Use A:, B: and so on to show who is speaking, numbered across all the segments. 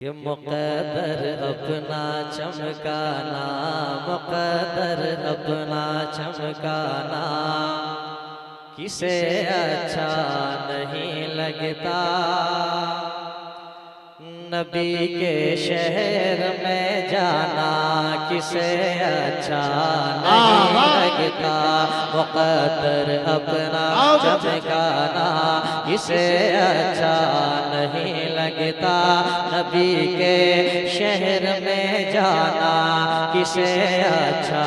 A: ये मुक़द्दर अपना चमकाना, मुक़द्दर अपना चमकाना किसे अच्छा नहीं लगता। नबी के शहर में जाना किसे अच्छा नहीं लगता। मुक़द्दर अपना चमकाना किसे अच्छा नहीं लगता। नबी के शहर में जाना किसे अच्छा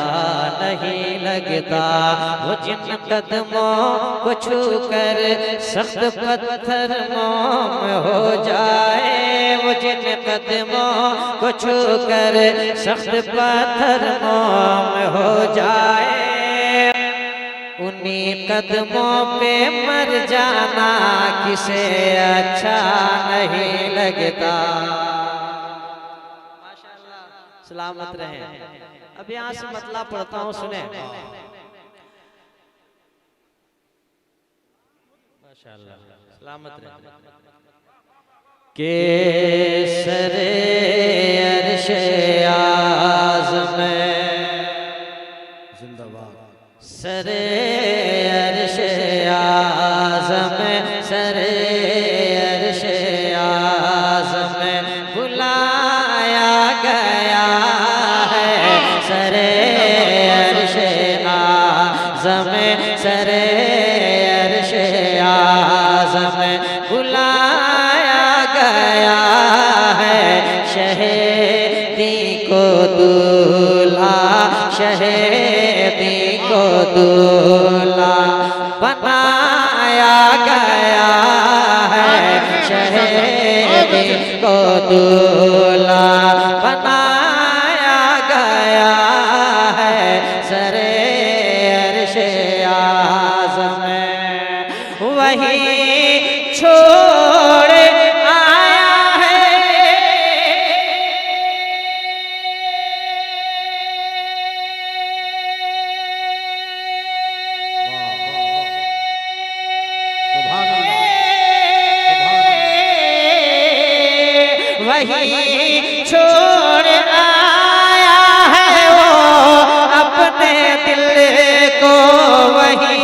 A: नहीं लगता। वो जिन कदमों को छू कर सख्त पत्थर मोम हो जाए, वो जिन कदमों को छू कर सख्त पत्थर मोम हो जाए, उन्हीं कदमों पे मर जाना किसे अच्छा नहीं लगता। माशाअल्लाह, सलामत रहें। अब यहाँ से मतलब पढ़ता हूँ, सुने। माशाअल्लाह, सलामत रहें। केसरे अर्शे आज़म
B: जिंदाबाद।
A: सरे अर्शे आज़म, सरे अर्शे आज़म बुलाया गया है। सरे अर्शे आज़म, सरे अर्शे आज़म बुलाया गया है। शहीदी को दूल्हा, शहीदी को दूल्हा बनाया गया है। शहीदी को दूल्हा बनाया गया है। सरे अर्शे आज़म वही छोड़ आया है। वही छोड़ आया है वो अपने दिल को, वही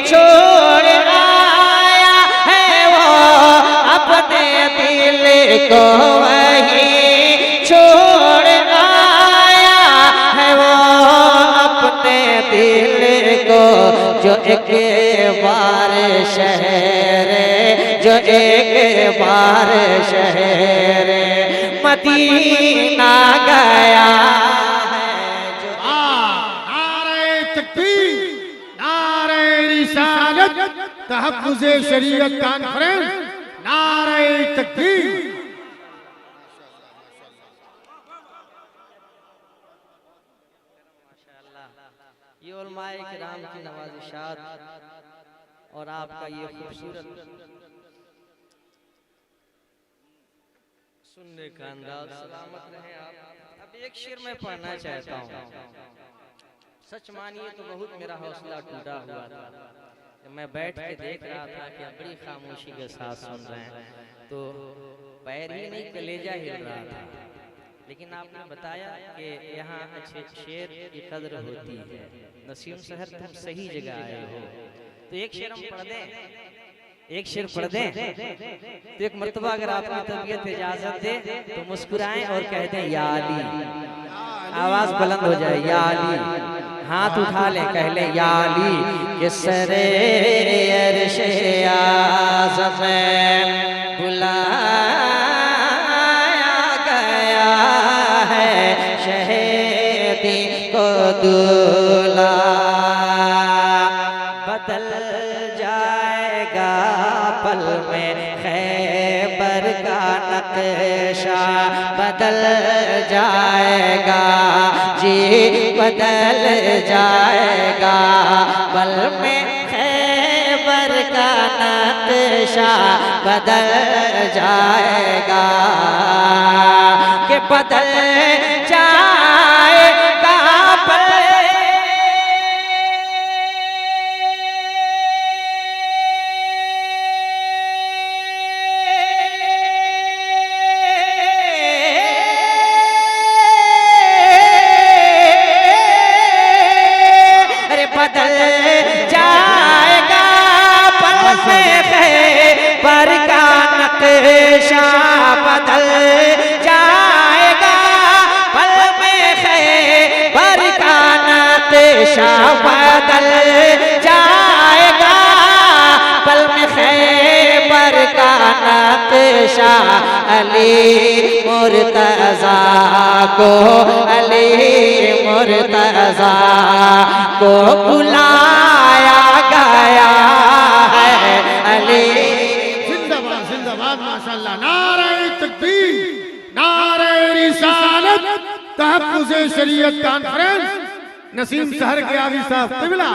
A: छोड़ आया है वो अपने दिल को, वही छोड़ आया है वो अपने दिल को। जो एक बार शहर, जो एक बार शहर मदीना गया है। जो
B: नारे तकबीर, नारे रिसालत, तहफ्फुज़े शरीयत कॉन्फ्रेंस, नारे तकबीर।
A: ये उलमाए किराम की नवाज़िशात और आपका ये खूबसूरत सुनने का अंदाज, सलामत रहे आप। अब एक शेर मैं पढ़ना चाहता हूँ। सच मानिए तो बहुत मेरा हौसला टूटा हुआ था। मैं बैठ के देख रहा था कि आप बड़ी खामोशी के साथ सुन रहे हैं, तो पैर ही नहीं कलेजा हिल रहा था। लेकिन आपने बताया कि यहाँ अच्छे शेर की कदर होती है। नसीम शहर तुम सही जगह आए हो। तो एक शेर हम पढ़ दें, एक शेर पढ़ दें। तो एक मर्तबा अगर आपकी तबीयत इजाजत दे तो मुस्कुराएं और कह दें या अली। आवाज बुलंद हो जाए, या अली। हाथ उठा लें, कह लें या अली। कि सरे अर्शे आज़म बुलाया गया है। शहीदी को दूल्हा बदल जाएगा पल में। खैबर का नक्शा बदल जाएगा जी, बदल जाएगा पल में। खैबर का नक्शा बदल जाएगा, कि बदल जाएगा पल। नक्शा बदल जाएगा, पल में खैबर का नक्शा। अली मुर्तजा को, अली मुर्तजा को बुलाया गया है। अली
B: जिंदाबाद जिंदाबाद माशाल्लाह। नारे तकबीर, नारे रिसालत, तहफ्फुज़े शरीयत कॉन्फ्रेंस नसीम शहर के आवी साहब क़िबला।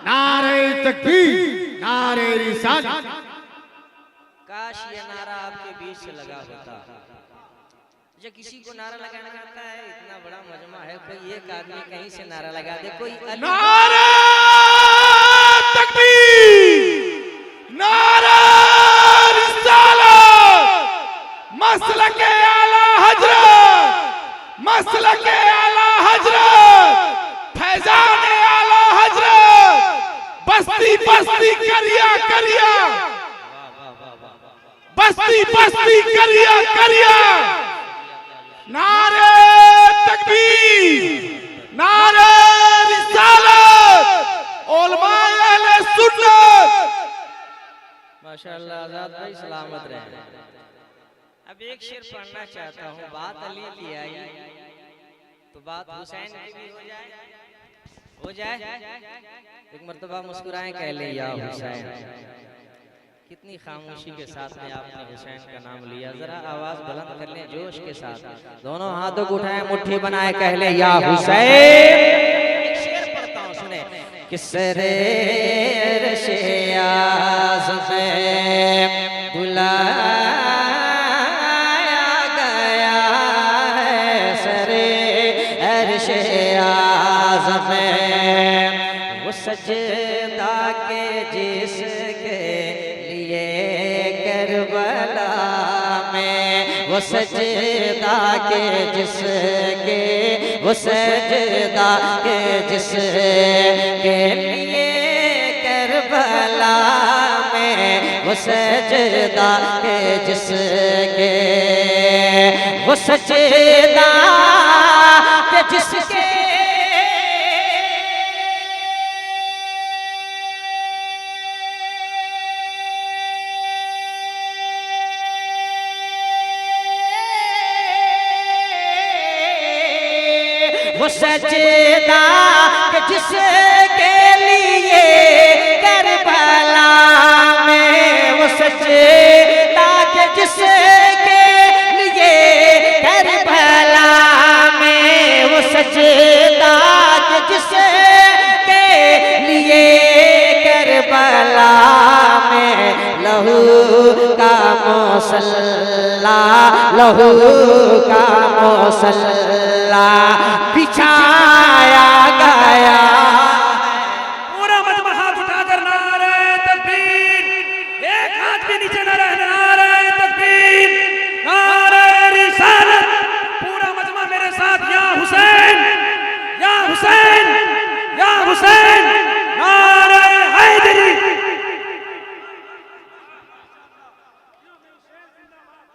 B: नारे तकबीर, नारे रिसालत।
A: काश ये नारा आपके बीच से लगा होता। जो किसी को नारा लगाना आता है, इतना बड़ा मजमा है, कोई एक आदमी कहीं से नारा लगा दे, कोई
C: नारा तकबीर, नारा रिसालत, मसलके आला हजरत, मसलके आला हजरत, फैजान आला हजरत, बस्ती बस्ती करिया करिया, बस्ती बस्ती करिया करिया। नारे तकबीर, नारे रिसालत, उलमाए अहले सुन्नत।
A: माशाअल्लाह। आजाद भाई सलामत रहे। अब एक शेर पढ़ना चाहता हूँ। बात अली की आई तो बात हुसैन की भी हो जाए। एक मर्तबा मुस्कुराएं, कह ले या हुसैन। कितनी खामोशी के साथ में आपने हुसैन का नाम लिया। जरा आवाज बुलंद कर लें जोश के साथ, दोनों हाथों को उठाएं, मुट्ठी बनाए, कह ले या हुसैन। एक शेर पढ़ता हूँ, सुने। किसरे अर्शे आज़म में बुलाया गया है, सरे अर्शे आज़म में वो सजदा के जिसके लिए करबला में, वो सजदा के जिसके, वो सजदा के जिसके लिए करबला में, वो सजदा के जिसके, वो सजदा के जिसके वो सजदा के जिसके लिए करबला में, वो सजदा के जिसके लिए करबला में, वो सजदा के जिसके लिए करबला में लहू का मुसल्ला, लहू का मुसल्ला बिछा